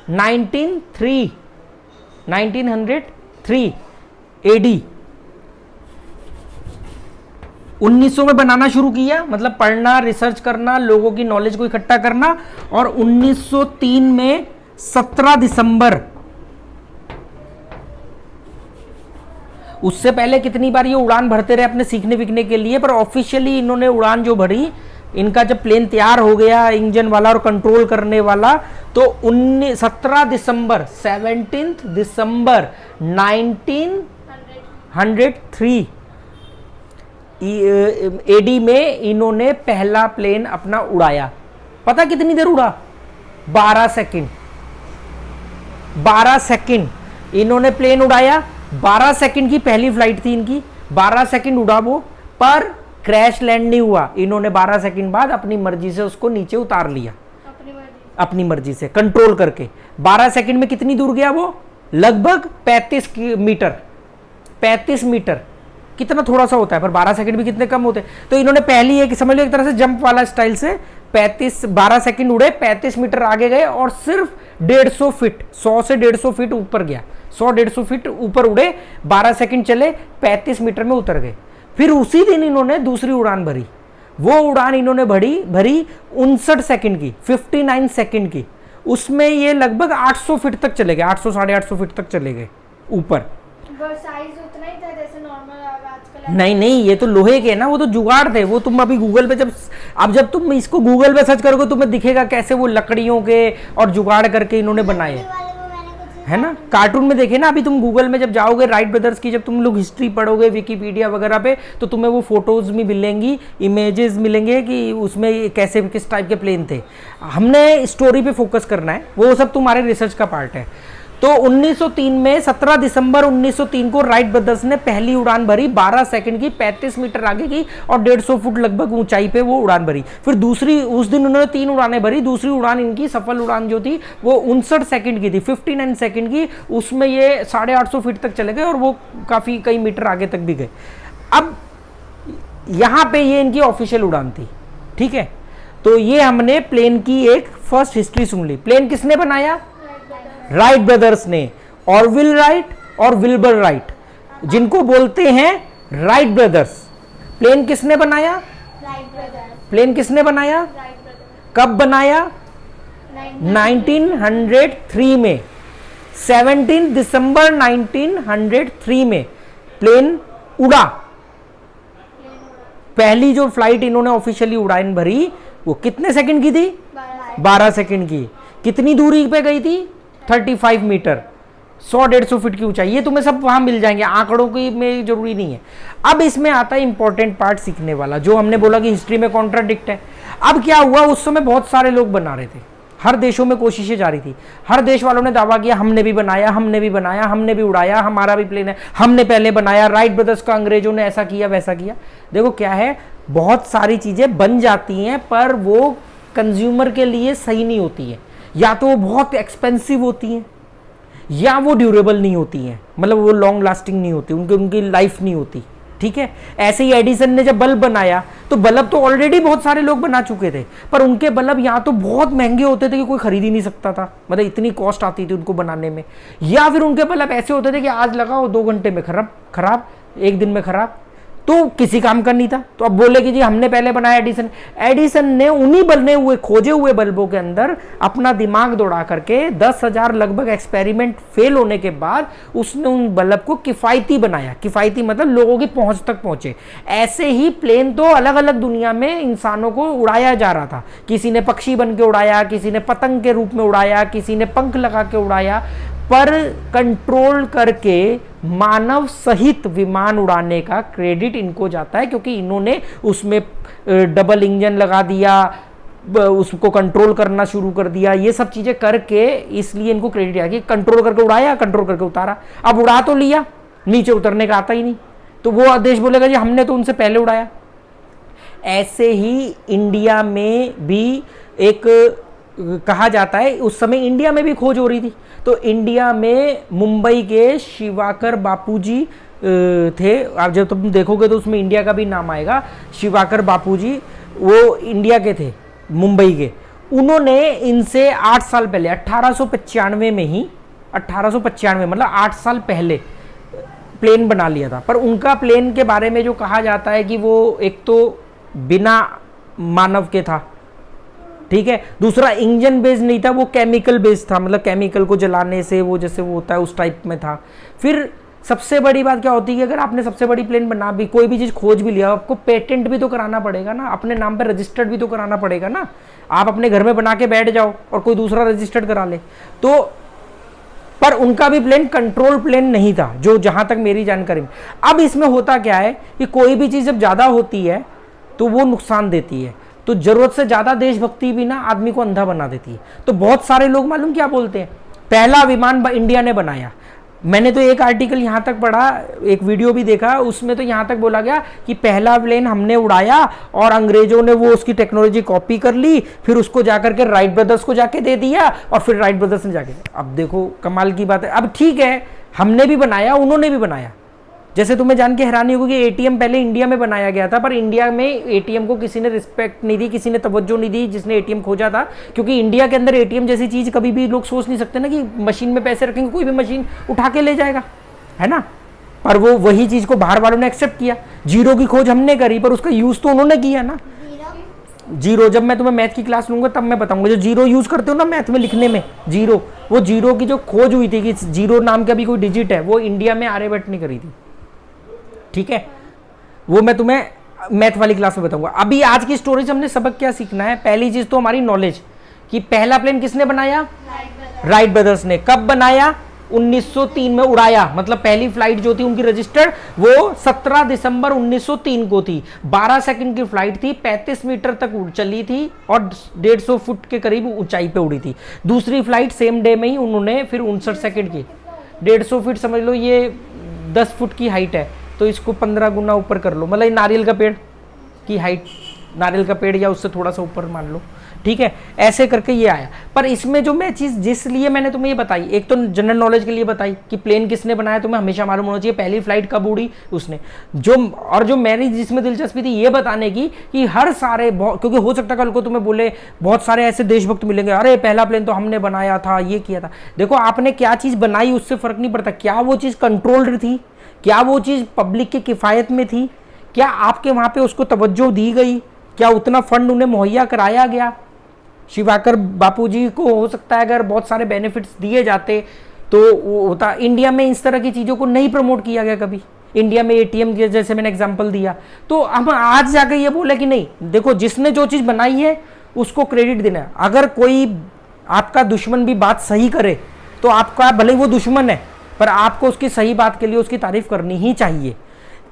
1903 एडी 1900 में बनाना शुरू किया, मतलब पढ़ना, रिसर्च करना, लोगों की नॉलेज को इकट्ठा करना, और 1903 में 17 दिसंबर, उससे पहले कितनी बार ये उड़ान भरते रहे अपने सीखने विकने के लिए, पर ऑफिशियली इन्होंने उड़ान जो भरी, इनका जब प्लेन तैयार हो गया इंजन वाला और कंट्रोल करने वाला, तो 17 दिसंबर 1903 एडी में इन्होंने पहला प्लेन अपना उड़ाया। पता कितनी देर उड़ा? 12 सेकंड। 12 सेकंड इन्होंने प्लेन उड़ाया। 12 सेकंड की पहली फ्लाइट थी इनकी, 12 सेकंड उड़ा वो, पर क्रैश लैंड नहीं हुआ। इन्होंने 12 सेकंड बाद अपनी मर्जी से उसको नीचे उतार लिया, अपनी मर्जी से कंट्रोल करके। 12 सेकंड में कितनी दूर गया वो? लगभग 35 मीटर। 35 मीटर कितना थोड़ा सा होता है, पर 12 सेकंड भी कितने कम होते हैं। तो इन्होंने पहली एक, समझ लो एक तरह से जंप वाला स्टाइल से 12 सेकंड उड़े, 35 मीटर आगे गए और सिर्फ 150 फीट, 100 से 150 फीट ऊपर गया, 100-150 फीट ऊपर उड़े, 12 सेकंड चले, 35 मीटर में उतर गए। फिर उसी दिन इन्होंने दूसरी उड़ान भरी। वो उड़ान इन्होंने भरी 59 सेकंड की, 59 सेकंड की। उसमें ये लगभग 800 फीट तक चले गए, 800-850 फीट तक चले गए ऊपर। साइज उतना ही था जैसे नॉर्मल आजकल। नहीं, ये तो लोहे के ना, वो तो जुगाड़ थे। वो तुम अभी गूगल पे जब तुम इसको गूगल पे सर्च करोगे तुम्हें दिखेगा कैसे वो लकड़ियों के और जुगाड़ करके इन्होंने बनाए, है ना। कार्टून में देखे ना, अभी तुम गूगल में जब जाओगे राइट ब्रदर्स की, जब तुम लोग हिस्ट्री पढ़ोगे विकिपीडिया वगैरह पे, तो तुम्हें वो फोटोज भी मिलेंगी, इमेजेस मिलेंगे कि उसमें कैसे किस टाइप के प्लेन थे। हमने स्टोरी पे फोकस करना है, वो सब तुम्हारे रिसर्च का पार्ट है। तो 1903 में 17 दिसंबर 1903 को राइट ब्रदर्स ने पहली उड़ान भरी, 12 सेकंड की, 35 मीटर आगे की और 150 फुट लगभग ऊंचाई पे वो उड़ान भरी। फिर दूसरी, उस दिन उन्होंने 3 उड़ानें भरी। दूसरी उड़ान इनकी सफल उड़ान जो थी वो 59 सेकंड की थी, 59 सेकंड की। उसमें ये 850 फीट तक चले गए और वो काफी कई मीटर आगे तक भी गए। अब यहां पे ये इनकी ऑफिशियल उड़ान थी, ठीक है। तो ये हमने प्लेन की एक फर्स्ट हिस्ट्री सुन ली। प्लेन किसने बनाया? राइट ब्रदर्स ने, ऑरविल राइट और विल्बर राइट, जिनको बोलते हैं राइट ब्रदर्स। प्लेन किसने बनाया? Wright brothers. प्लेन किसने बनाया? Right brother. कब बनाया? 1903 में, 17 दिसंबर 1903 में प्लेन उड़ा। पहली जो फ्लाइट इन्होंने ऑफिशियली उड़ान भरी वो कितने सेकंड की थी? 12 सेकंड की। कितनी दूरी पे गई थी? 35 मीटर। 100-150 फीट की ऊंचाई, ये तुम्हें सब वहां मिल जाएंगे, आंकड़ों की में जरूरी नहीं है। अब इसमें आता है इंपॉर्टेंट पार्ट सीखने वाला, जो हमने बोला कि हिस्ट्री में कॉन्ट्राडिक्ट है। अब क्या हुआ, उस समय बहुत सारे लोग बना रहे थे, हर देशों में कोशिशें जारी थी, हर देश वालों ने दावा किया हमने भी बनाया, हमने भी बनाया, हमने भी उड़ाया, हमारा भी प्लेन है, हमने पहले बनाया, राइट ब्रदर्स का अंग्रेजों ने ऐसा किया वैसा किया। देखो क्या है, बहुत सारी चीजें बन जाती हैं पर वो कंज्यूमर के लिए सही नहीं होती है, या तो वो बहुत एक्सपेंसिव होती हैं या वो ड्यूरेबल नहीं होती हैं, मतलब वो लॉन्ग लास्टिंग नहीं होती, उनकी लाइफ नहीं होती। ठीक है, ऐसे ही एडिसन ने जब बल्ब बनाया तो बल्ब तो ऑलरेडी बहुत सारे लोग बना चुके थे, पर उनके बल्ब यहाँ तो बहुत महंगे होते थे कि कोई खरीद ही नहीं सकता था, मतलब इतनी कॉस्ट आती थी उनको बनाने में। या फिर उनके बल्ब ऐसे होते थे कि आज लगाओ 2 घंटे में खराब, 1 दिन में खराब, तो किसी काम का नहीं था। तो अब बोले कि जी हमने पहले बनाया, एडिसन ने उन्हीं बने हुए खोजे हुए बल्बों के अंदर अपना दिमाग दौड़ा करके 10,000 लगभग एक्सपेरिमेंट फेल होने के बाद उसने उन बल्ब को किफायती बनाया। किफायती मतलब लोगों की पहुंच तक पहुंचे। ऐसे ही प्लेन तो अलग अलग दुनिया में इंसानों को उड़ाया जा रहा था, किसी ने पक्षी बन के उड़ाया, किसी ने पतंग के रूप में उड़ाया, किसी ने पंख लगा के उड़ाया, पर कंट्रोल करके मानव सहित विमान उड़ाने का क्रेडिट इनको जाता है, क्योंकि इन्होंने उसमें डबल इंजन लगा दिया, उसको कंट्रोल करना शुरू कर दिया, ये सब चीजें करके इसलिए इनको क्रेडिट आया कि कंट्रोल करके उड़ाया, कंट्रोल करके उतारा। अब उड़ा तो लिया, नीचे उतरने का आता ही नहीं, तो वो देश बोलेगा जी हमने तो उनसे पहले उड़ाया। ऐसे ही इंडिया में भी एक कहा जाता है, उस समय इंडिया में भी खोज हो रही थी, तो इंडिया में मुंबई के शिवाकर बापूजी थे। आप जब तुम देखोगे तो उसमें इंडिया का भी नाम आएगा। शिवाकर बापूजी वो इंडिया के थे, मुंबई के। उन्होंने इनसे 8 साल पहले 1895 में ही, 1895 मतलब 8 साल पहले प्लेन बना लिया था। पर उनका प्लेन के बारे में जो कहा जाता है कि वो एक तो बिना मानव के था, ठीक है, दूसरा इंजन बेस नहीं था, वो केमिकल बेस था, मतलब केमिकल को जलाने से वो जैसे वो होता है उस टाइप में था। फिर सबसे बड़ी बात क्या होती है कि अगर आपने सबसे बड़ी प्लेन बना भी, कोई भी चीज़ खोज भी लिया, आपको पेटेंट भी तो कराना पड़ेगा ना, अपने नाम पे रजिस्टर्ड भी तो कराना पड़ेगा ना। आप अपने घर में बना के बैठ जाओ और कोई दूसरा रजिस्टर्ड करा ले तो। पर उनका भी प्लेन कंट्रोल प्लेन नहीं था, जो जहां तक मेरी जानकारी में। अब इसमें होता क्या है कि कोई भी चीज़ जब ज़्यादा होती है तो वो नुकसान देती है, तो जरूरत से ज्यादा देशभक्ति भी ना आदमी को अंधा बना देती है। तो बहुत सारे लोग मालूम क्या बोलते हैं, पहला विमान इंडिया ने बनाया। मैंने तो एक आर्टिकल यहां तक पढ़ा, एक वीडियो भी देखा, उसमें तो यहां तक बोला गया कि पहला प्लेन हमने उड़ाया और अंग्रेजों ने वो उसकी टेक्नोलॉजी कॉपी कर ली, फिर उसको जाकर के राइट ब्रदर्स को जाके दे दिया और फिर राइट ब्रदर्स ने जाके। अब देखो कमाल की बात है। अब ठीक है, हमने भी बनाया, उन्होंने भी बनाया। जैसे तुम्हें जान के हैरानी होगी कि एटीएम पहले इंडिया में बनाया गया था, पर इंडिया में एटीएम को किसी ने रिस्पेक्ट नहीं दी, किसी ने तवज्जो नहीं दी जिसने एटीएम खोजा था, क्योंकि इंडिया के अंदर एटीएम जैसी चीज कभी भी लोग सोच नहीं सकते ना कि मशीन में पैसे रखेंगे, कोई भी मशीन उठा के ले जाएगा, है ना। पर वो वही चीज को बाहर वालों ने एक्सेप्ट किया। जीरो की खोज हमने करी, पर उसका यूज तो उन्होंने किया ना। जीरो जब मैं तुम्हें मैथ की क्लास लूंगा तब मैं बताऊंगा, जो जीरो यूज करते हो ना मैथ में लिखने में, जीरो, वो जीरो की जो खोज हुई थी कि जीरो नाम का भी कोई डिजिट है, वो इंडिया में आर्यभट्ट ने करी थी, ठीक है। वो मैं तुम्हें मैथ वाली क्लास में बताऊंगा। अभी आज की स्टोरी से हमने सबक क्या सीखना है। पहली चीज तो हमारी नॉलेज कि पहला प्लेन किसने बनाया, राइट ब्रदर्स ने। कब बनाया, 1903 में उड़ाया, मतलब पहली फ्लाइट जो थी उनकी रजिस्टर्ड वो 17 दिसंबर 1903 को थी। 12 सेकंड की फ्लाइट थी, 35 मीटर तक चली थी और 150 फुट के करीब ऊंचाई पे उड़ी थी। दूसरी फ्लाइट सेम डे में ही उन्होंने फिर 59 सेकंड की, 150 फीट समझ लो, ये 10 फुट की हाइट है, तो इसको 15 गुना ऊपर कर लो, मतलब नारियल का पेड़ की हाइट, नारियल का पेड़ या उससे थोड़ा सा ऊपर मान लो, ठीक है। ऐसे करके ये आया। पर इसमें जो मैं चीज जिस लिए मैंने तुम्हें ये बताई, एक तो जनरल नॉलेज के लिए बताई कि प्लेन किसने बनाया, तुम्हें हमेशा मालूम होना चाहिए पहली फ्लाइट कब उड़ी उसने। जो मेरी जिसमें दिलचस्पी थी ये बताने की कि हर सारे, क्योंकि हो सकता कल को तुम्हें बोले बहुत सारे ऐसे देशभक्त मिलेंगे, अरे पहला प्लेन तो हमने बनाया था, ये किया था। देखो आपने क्या चीज बनाई उससे फर्क नहीं पड़ता, क्या वो चीज कंट्रोल्ड थी, क्या वो चीज पब्लिक की किफायत में थी, क्या आपके वहां पे उसको तवज्जो दी गई, क्या उतना फंड उन्हें मुहैया कराया गया। शिवाकर बापूजी को हो सकता है अगर बहुत सारे बेनिफिट्स दिए जाते तो वो होता। इंडिया में इस तरह की चीजों को नहीं प्रमोट किया गया कभी। इंडिया में एटीएम जैसे मैंने एग्जांपल दिया, तो हम आज जाकर ये बोले कि नहीं, देखो जिसने जो चीज बनाई है उसको क्रेडिट देना है। अगर कोई आपका दुश्मन भी बात सही करे तो आपका, भले वो दुश्मन है पर आपको उसकी सही बात के लिए उसकी तारीफ करनी ही चाहिए।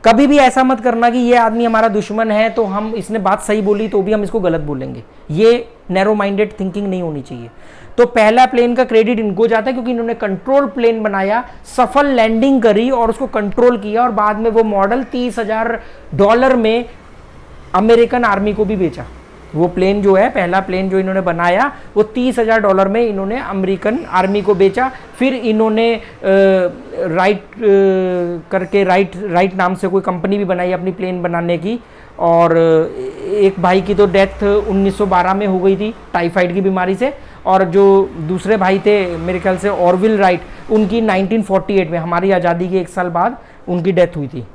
कभी भी ऐसा मत करना कि ये आदमी हमारा दुश्मन है तो हम इसने बात सही बोली तो भी हम इसको गलत बोलेंगे। ये नैरो माइंडेड थिंकिंग नहीं होनी चाहिए। तो पहला प्लेन का क्रेडिट इनको जाता है क्योंकि इन्होंने कंट्रोल प्लेन बनाया, सफल लैंडिंग करी और उसको कंट्रोल किया और बाद में वो मॉडल $30,000 में अमेरिकन आर्मी को भी बेचा। वो प्लेन जो है, पहला प्लेन जो इन्होंने बनाया वो $30,000 में इन्होंने अमेरिकन आर्मी को बेचा। फिर इन्होंने राइट नाम से कोई कंपनी भी बनाई अपनी प्लेन बनाने की, और एक भाई की तो डेथ 1912 में हो गई थी टाइफाइड की बीमारी से, और जो दूसरे भाई थे मेरे ख्याल से ऑरविल राइट, उनकी 1948 में हमारी आज़ादी के 1 साल बाद उनकी डेथ हुई थी।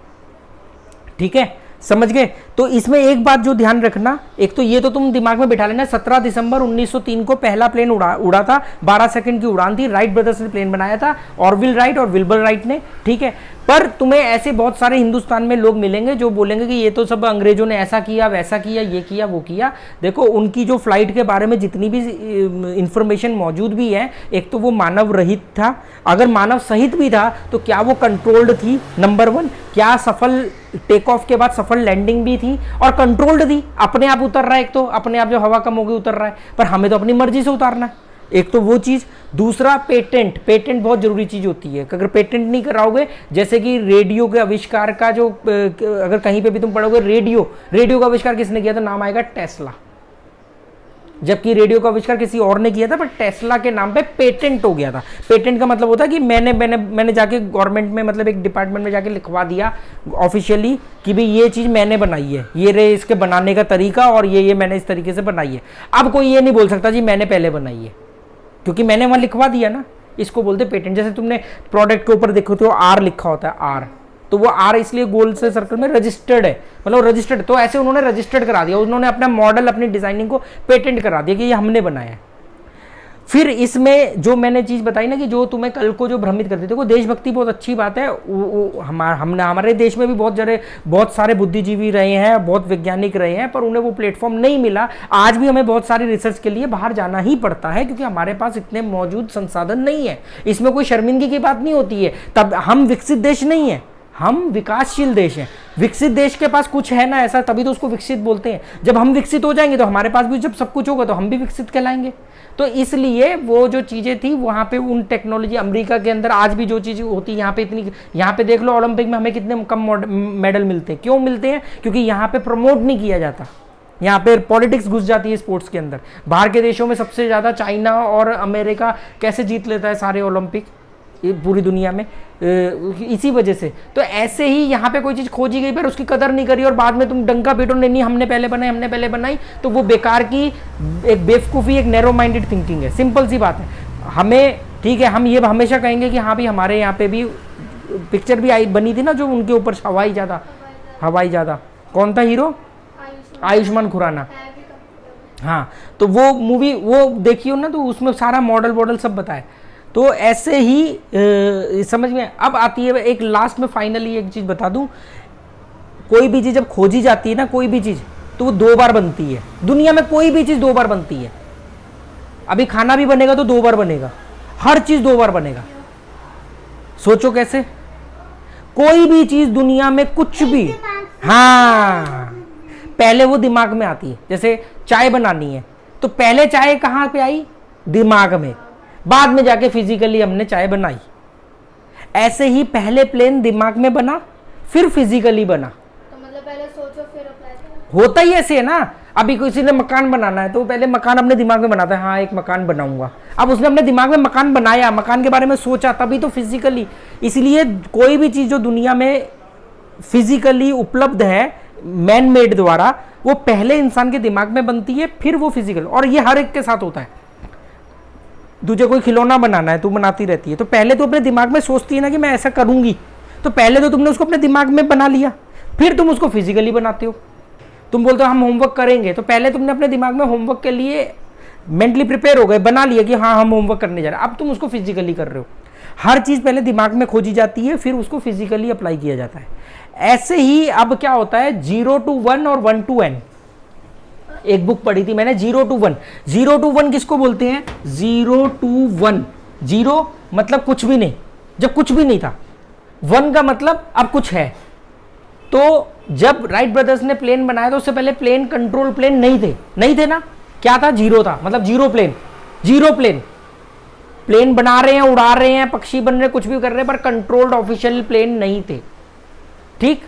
ठीक है, समझ गए। तो इसमें एक बात जो ध्यान रखना, एक तो ये तो तुम दिमाग में बिठा लेना, 17 दिसंबर 1903 को पहला प्लेन उड़ा था, 12 सेकंड की उड़ान थी, राइट ब्रदर्स ने प्लेन बनाया था, ऑरविल राइट और विल्बर राइट ने। ठीक है, पर तुम्हें ऐसे बहुत सारे हिंदुस्तान में लोग मिलेंगे जो बोलेंगे कि ये तो सब अंग्रेजों ने ऐसा किया, वैसा किया, ये किया, वो किया। देखो, उनकी जो फ्लाइट के बारे में जितनी भी इंफॉर्मेशन मौजूद भी है, एक तो वो मानव रहित था, अगर मानव सहित भी था तो क्या वो कंट्रोल्ड थी, नंबर 1, क्या सफल टेक ऑफ के बाद सफल लैंडिंग भी थी और कंट्रोल्ड थी, अपने आप उतर रहा है, एक तो अपने आप जो हवा कम होगी उतर रहा है, पर हमें तो अपनी मर्जी से उतारना है, एक तो वो चीज। दूसरा पेटेंट बहुत जरूरी चीज होती है। अगर पेटेंट नहीं कराओगे, जैसे कि रेडियो के आविष्कार का जो अगर कहीं पे भी तुम पढ़ोगे रेडियो का आविष्कार किसने किया, तो नाम आएगा टेस्ला, जबकि रेडियो का आविष्कार किसी और ने किया था, पर टेस्ला के नाम पे पेटेंट हो गया था। पेटेंट का मतलब होता है कि मैंने जाके गवर्नमेंट में, मतलब एक डिपार्टमेंट में जाके लिखवा दिया ऑफिशियली कि भाई ये चीज मैंने बनाई है, ये रे इसके बनाने का तरीका, और ये मैंने इस तरीके से बनाई है। अब कोई ये नहीं बोल सकता जी मैंने पहले बनाई है, क्योंकि मैंने वहां लिखवा दिया ना। इसको बोलते पेटेंट। जैसे तुमने प्रोडक्ट के ऊपर देखो तो आर लिखा होता है, आर, तो वो आर इसलिए गोल से सर्कल में रजिस्टर्ड है, मतलब रजिस्टर्ड, तो ऐसे उन्होंने रजिस्टर्ड करा दिया, उन्होंने अपना मॉडल, अपनी डिजाइनिंग को पेटेंट करा दिया कि ये हमने बनाया है। फिर इसमें जो मैंने चीज बताई ना कि जो तुम्हें कल को जो भ्रमित करती थी, वो देशभक्ति बहुत अच्छी बात है। हमारे देश में भी बहुत सारे बुद्धिजीवी रहे हैं, बहुत वैज्ञानिक रहे हैं, पर उन्हें वो प्लेटफॉर्म नहीं मिला। आज भी हमें बहुत सारी रिसर्च के लिए बाहर जाना ही पड़ता है, क्योंकि हमारे पास इतने मौजूद संसाधन नहीं है। इसमें कोई शर्मिंदगी की बात नहीं होती है। तब हम विकसित देश नहीं है, हम विकासशील देश हैं। विकसित देश के पास कुछ है ना ऐसा, तभी तो उसको विकसित बोलते हैं। जब हम विकसित हो जाएंगे तो हमारे पास भी जब सब कुछ होगा तो हम भी विकसित कहलाएंगे। तो इसलिए वो जो चीजें थी वहां पे उन टेक्नोलॉजी, अमेरिका के अंदर आज भी जो चीजें होती है यहाँ पे इतनी, यहाँ पे देख लो ओलंपिक में हमें कितने कम मेडल मिलते हैं। क्यों मिलते हैं? क्योंकि यहाँ पे प्रमोट नहीं किया जाता, यहाँ पे पॉलिटिक्स घुस जाती है स्पोर्ट्स के अंदर। बाहर के देशों में सबसे ज्यादा चाइना और अमेरिका कैसे जीत लेता है सारे ओलंपिक पूरी दुनिया में, इसी वजह से। तो ऐसे ही यहाँ पे कोई चीज खोजी गई पर उसकी कदर नहीं करी और बाद में तुम डंका पीटो, नहीं हमने पहले बनाई, तो वो बेकार की एक बेवकूफ़ी, एक नैरो माइंडेड थिंकिंग है। सिंपल सी बात है। हमें ठीक है, हम ये हमेशा कहेंगे कि हाँ भी हमारे यहाँ पे भी पिक्चर भी बनी थी ना जो उनके ऊपर हवाई ज्यादा कौन था हीरो? आयुष्मान खुराना। हाँ, तो वो मूवी वो देखियो ना, तो उसमें सारा मॉडल सब बताए। तो ऐसे ही समझ में अब आती है। एक लास्ट में फाइनली एक चीज बता दूं, कोई भी चीज जब खोजी जाती है ना, कोई भी चीज, तो वो 2 बार बनती है। दुनिया में कोई भी चीज 2 बार बनती है। अभी खाना भी बनेगा तो 2 बार बनेगा, हर चीज 2 बार बनेगा। सोचो कैसे? कोई भी चीज दुनिया में कुछ भी, हाँ, पहले वो दिमाग में आती है। जैसे चाय बनानी है तो पहले चाय कहां पे आई? दिमाग में, बाद में जाके फिजिकली हमने चाय बनाई। ऐसे ही पहले प्लेन दिमाग में बना, फिर फिजिकली बना। तो मतलब पहले सोचो फिर अप्लाई करो। होता ही ऐसे है ना। अभी किसी ने मकान बनाना है तो पहले मकान अपने दिमाग में बनाता है, हाँ एक मकान बनाऊंगा। अब उसने अपने दिमाग में मकान बनाया, मकान के बारे में सोचा, तभी तो फिजिकली। इसलिए कोई भी चीज जो दुनिया में फिजिकली उपलब्ध है मैन मेड द्वारा, वो पहले इंसान के दिमाग में बनती है, फिर वो फिजिकल। और ये हर एक के साथ होता है। तुझे कोई खिलौना बनाना है, तू बनाती रहती है, तो पहले तो अपने दिमाग में सोचती है ना कि मैं ऐसा करूंगी, तो पहले तो तुमने उसको अपने दिमाग में बना लिया, फिर तुम उसको फिजिकली बनाते हो। तुम बोलते हो हम होमवर्क करेंगे, तो पहले तुमने अपने दिमाग में होमवर्क के लिए मेंटली प्रिपेयर हो गए, बना लिया कि हाँ हम होमवर्क करने जा रहे हैं। अब तुम उसको फिजिकली कर रहे हो। हर चीज पहले दिमाग में खोजी जाती है, फिर उसको फिजिकली अप्लाई किया जाता है। ऐसे ही अब क्या होता है, 0 to 1 और 1 to n। एक बुक पढ़ी थी मैंने, 0 to 1। 0 to 1 किसको बोलते हैं? 0 to 1। 0 मतलब कुछ भी नहीं, जब कुछ भी नहीं था। 1 का मतलब अब कुछ है। तो जब राइट ब्रदर्स ने प्लेन बनाया तो उससे पहले प्लेन कंट्रोल प्लेन नहीं थे ना, क्या था, जीरो था, मतलब जीरो प्लेन प्लेन बना रहे हैं, उड़ा रहे हैं, पक्षी बन रहे हैं, कुछ भी कर रहे हैं, पर कंट्रोल्ड ऑफिशियल प्लेन नहीं थे, ठीक,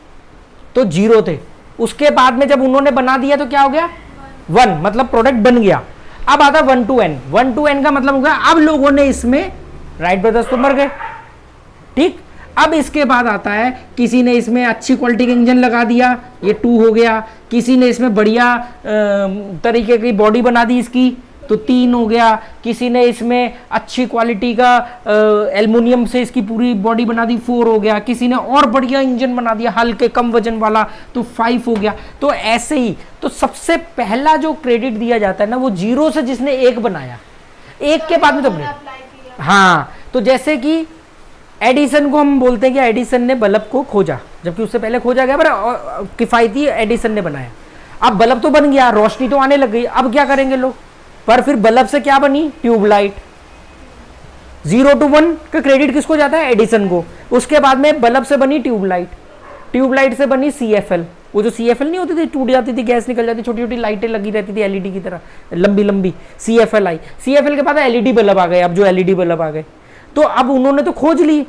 तो जीरो थे। उसके बाद में जब उन्होंने बना दिया तो क्या हो गया, 1, मतलब प्रोडक्ट बन गया। अब आता 1 to n, 1 to n का मतलब हो गया अब लोगों ने इसमें, राइट ब्रदर्स तो मर गए, ठीक। अब इसके बाद आता है किसी ने इसमें अच्छी क्वालिटी का इंजन लगा दिया, ये 2 हो गया। किसी ने इसमें बढ़िया तरीके की बॉडी बना दी इसकी, तो 3 हो गया। किसी ने इसमें अच्छी क्वालिटी का एल्युमिनियम से इसकी पूरी बॉडी बना दी, 4 हो गया। किसी ने और बढ़िया इंजन बना दिया हल्के कम वजन वाला, तो 5 हो गया। तो ऐसे ही, तो सबसे पहला जो क्रेडिट दिया जाता है ना वो 0 से जिसने 1 बनाया, 1 के बाद में तो हाँ, तो जैसे कि एडिसन को हम बोलते हैं कि एडिसन ने बल्ब को खोजा, जबकि उससे पहले खोजा गया, पर किफायती एडिसन ने बनाया। अब बल्ब तो बन गया, रोशनी तो आने लग गई, अब क्या करेंगे लोग, पर फिर बल्ब से क्या बनी, ट्यूबलाइट। 0 to 1 का क्रेडिट किसको जाता है, एडिसन को। उसके बाद में बल्ब से बनी ट्यूबलाइट, ट्यूबलाइट से बनी CFL, वो जो CFL नहीं होती थी, टूट जाती थी, गैस निकल जाती, छोटी छोटी लाइटें लगी रहती थी LED की तरह लंबी लंबी, CFL आई। CFL के बाद LED बल्ब आ गए, अब जो LED बल्ब आ गए, तो अब उन्होंने तो खोज ली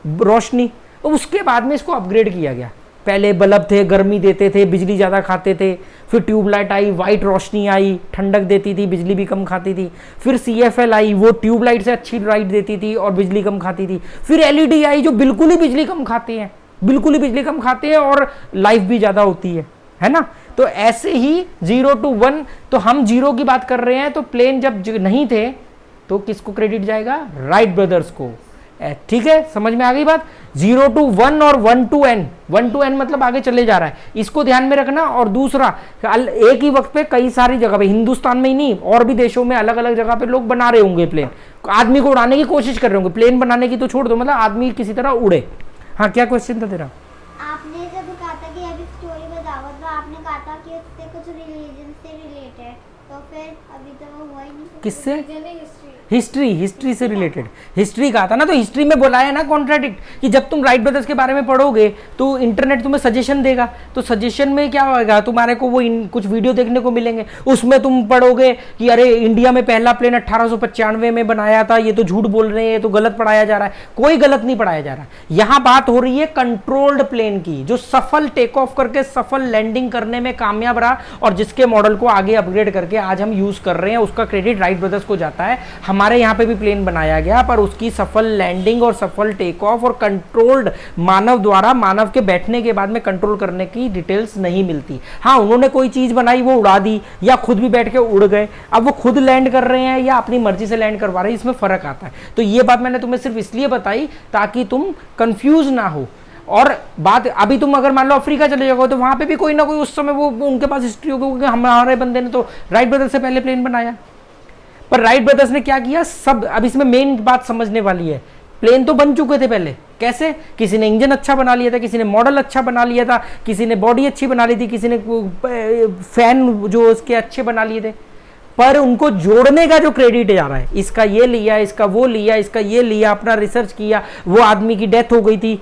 रोशनी, उसके बाद में इसको अपग्रेड किया गया। पहले बल्ब थे, गर्मी देते थे, बिजली ज़्यादा खाते थे, फिर ट्यूबलाइट आई, वाइट रोशनी आई, ठंडक देती थी, बिजली भी कम खाती थी। फिर CFL आई, वो ट्यूबलाइट से अच्छी लाइट देती थी और बिजली कम खाती थी। फिर LED आई जो बिल्कुल ही बिजली कम खाते हैं, बिल्कुल ही बिजली कम खाते हैं और लाइफ भी ज़्यादा होती है ना। तो ऐसे ही 0 to 1, तो हम 0 की बात कर रहे हैं, तो प्लेन जब नहीं थे तो किसको क्रेडिट जाएगा, राइट ब्रदर्स को, ठीक है, समझ में आ गई बात। 0 to 1 और 1 to n, 1 to n मतलब आगे चले जा रहा है, इसको ध्यान में रखना। और दूसरा, एक ही वक्त पे कई सारी जगह पे, हिंदुस्तान में ही नहीं और भी देशों में अलग अलग जगह पे लोग बना रहे होंगे प्लेन, आदमी को उड़ाने की कोशिश कर रहे होंगे, प्लेन बनाने की तो छोड़ दो, मतलब आदमी किसी तरह उड़े। हाँ, क्या क्वेश्चन था तेरा? आपने जब कहा था कि अभी स्टोरी बताओ, तो आपने कहा था कि उससे कुछ रिलीजन से रिलेटेड, तो फिर अभी तो वो हुआ ही नहीं। किससे? हिस्ट्री से रिलेटेड, हिस्ट्री कहा था ना, तो हिस्ट्री में बोला है ना कॉन्ट्राडिक्ट, कि जब तुम राइट ब्रदर्स के बारे में पढ़ोगे तो इंटरनेट तुम्हें सजेशन देगा, तो सजेशन में क्या होगा, तुम्हारे को वो कुछ वीडियो देखने को मिलेंगे, उसमें तुम पढ़ोगे कि अरे इंडिया में पहला प्लेन 1895 में बनाया था, ये तो झूठ बोल रहे हैं, ये तो गलत पढ़ाया जा रहा है। कोई गलत नहीं पढ़ाया जा रहा, यहाँ बात हो रही है कंट्रोल्ड प्लेन की, जो सफल टेक ऑफ करके सफल लैंडिंग करने में कामयाब रहा और जिसके मॉडल को आगे अपग्रेड करके आज हम यूज कर रहे हैं, उसका क्रेडिट राइट ब्रदर्स को जाता है। हमारे यहाँ पे भी प्लेन बनाया गया, पर उसकी सफल लैंडिंग और सफल टेक ऑफ और कंट्रोल्ड मानव द्वारा, मानव के बैठने के बाद में कंट्रोल करने की डिटेल्स नहीं मिलती। हाँ, उन्होंने कोई चीज बनाई, वो उड़ा दी, या खुद भी बैठ के उड़ गए। अब वो खुद लैंड कर रहे हैं या अपनी मर्जी से लैंड करवा रहे हैं, इसमें फर्क आता है। तो ये बात मैंने तुम्हें सिर्फ इसलिए बताई ताकि तुम कंफ्यूज ना हो। और बात, अभी तुम अगर मान लो अफ्रीका चले जाओगे तो वहां पे भी कोई ना कोई उस समय वो उनके पास हिस्ट्री होगी, क्योंकि हमारे बंदे ने तो राइट ब्रदर्स से पहले प्लेन बनाया। पर राइट ब्रदर्स ने क्या किया, सब, अब इसमें मेन बात समझने वाली है, प्लेन तो बन चुके थे पहले, कैसे, किसी ने इंजन अच्छा बना लिया था, किसी ने मॉडल अच्छा बना लिया था, किसी ने बॉडी अच्छी बना ली थी, किसी ने फैन जो उसके अच्छे बना लिए थे, पर उनको जोड़ने का जो क्रेडिट जा रहा है, इसका ये लिया, इसका वो लिया, इसका ये लिया, अपना रिसर्च किया, वो आदमी की डेथ हो गई थी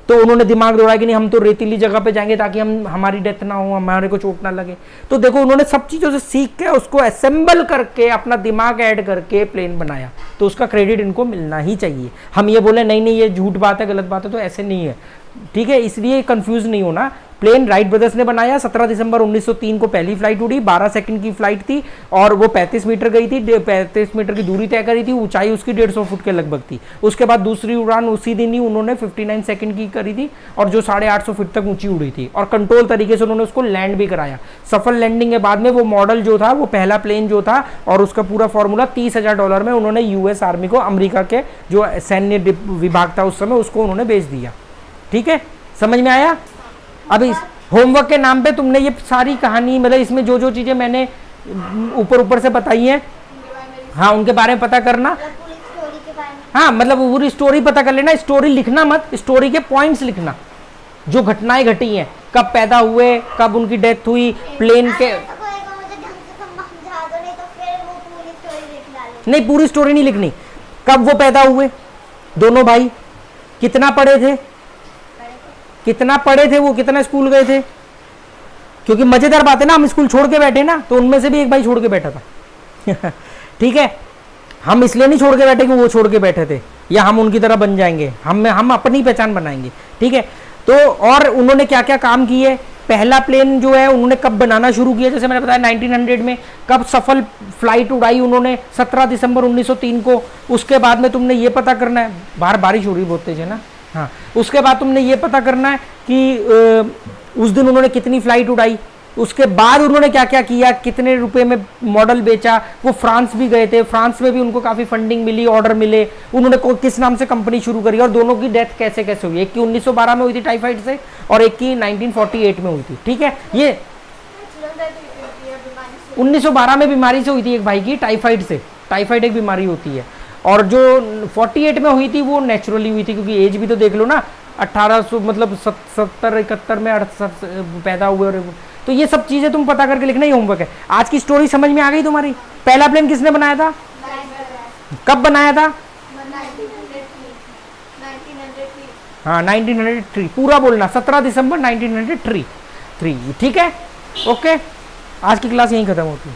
तो उन्होंने दिमाग दौड़ाया कि नहीं हम तो रेतीली जगह पे जाएंगे ताकि हमारी डेथ ना हो, हमारे को चोट ना लगे। तो देखो उन्होंने सब चीज़ों से सीख के उसको असेंबल करके अपना दिमाग ऐड करके प्लेन बनाया, तो उसका क्रेडिट इनको मिलना ही चाहिए। हम ये बोले नहीं ये झूठ बात है, गलत बात है, तो ऐसे नहीं है, ठीक है। इसलिए कंफ्यूज नहीं होना। प्लेन राइट ब्रदर्स ने बनाया, 17 दिसंबर 1903 को पहली फ्लाइट उड़ी, 12 सेकंड की फ्लाइट थी और वो 35 मीटर गई थी, 35 मीटर की दूरी तय करी थी, ऊंचाई उसकी 150 फुट के लगभग थी। उसके बाद दूसरी उड़ान उसी दिन ही उन्होंने 59 सेकंड की करी थी और जो 850 फीट तक ऊंची उड़ी थी और कंट्रोल तरीके से उन्होंने उसको लैंड भी कराया। सफल लैंडिंग के बाद में वो मॉडल जो था, वो पहला प्लेन जो था और उसका पूरा फॉर्मूला $30,000 में उन्होंने US आर्मी को, अमेरिका के जो सैन्य विभाग था उस समय, उसको उन्होंने बेच दिया। ठीक है, समझ में आया? अभी होमवर्क के नाम पे तुमने ये सारी कहानी, मतलब इसमें जो जो चीजें मैंने ऊपर से बताई हैं, हाँ उनके बारे में पता करना। पूरी स्टोरी के बारे में, हाँ मतलब पूरी स्टोरी पता कर लेना, स्टोरी लिखना मत, स्टोरी के पॉइंट्स लिखना, जो घटनाएं घटी हैं, कब पैदा हुए, कब उनकी डेथ हुई, प्लेन के, मुझे ढंग से समझा दो, नहीं तो फिर वो पूरी स्टोरी लिख डालो। नहीं पूरी स्टोरी नहीं लिखनी, कब वो पैदा हुए दोनों भाई, कितना पढ़े थे, कितना पढ़े थे वो, कितना स्कूल गए थे? क्योंकि मजेदार बात है ना, हम स्कूल छोड़ के बैठे ना, तो उनमें से भी एक भाई छोड़ के बैठा था ठीक है, हम इसलिए नहीं छोड़ के बैठे कि वो छोड़ के बैठे थे या हम उनकी तरह बन जाएंगे, हम अपनी पहचान बनाएंगे, ठीक है। तो और उन्होंने क्या क्या काम किए, पहला प्लेन जो है उन्होंने कब बनाना शुरू किया, जैसे मैंने बताया 1900 में। कब सफल फ्लाइट उड़ाई उन्होंने, 17 दिसंबर 1903 को। उसके बाद में तुमने ये पता करना है, बाहर बारिश हो रही बहुत तेज है ना, हाँ, उसके बाद तुमने ये पता करना है कि उस दिन उन्होंने कितनी फ्लाइट उड़ाई, उसके बाद उन्होंने क्या क्या किया, कितने रुपए में मॉडल बेचा। वो फ्रांस भी गए थे, फ्रांस में भी उनको काफ़ी फंडिंग मिली, ऑर्डर मिले, उन्होंने किस नाम से कंपनी शुरू करी, और दोनों की डेथ कैसे कैसे हुई, एक की 1912 में हुई थी टाइफाइड से और एक की 1948 में हुई थी, ठीक है। ये 1912 में बीमारी से हुई थी एक भाई की, टाइफाइड से, टाइफाइड एक बीमारी होती है, और जो 48 में हुई थी वो नेचुरली हुई थी, क्योंकि एज भी तो देख लो ना, 1800 मतलब 70-71 में 68 पैदा हुए। और तो ये सब चीज़ें तुम पता करके लिखना ही होमवर्क है। आज की स्टोरी समझ में आ गई तुम्हारी? पहला प्लेन किसने बनाया था, कब बनाया था? हाँ 1903, पूरा बोलना, 17 दिसंबर 1903, ठीक है, ओके। आज की क्लास यहीं खत्म होती है।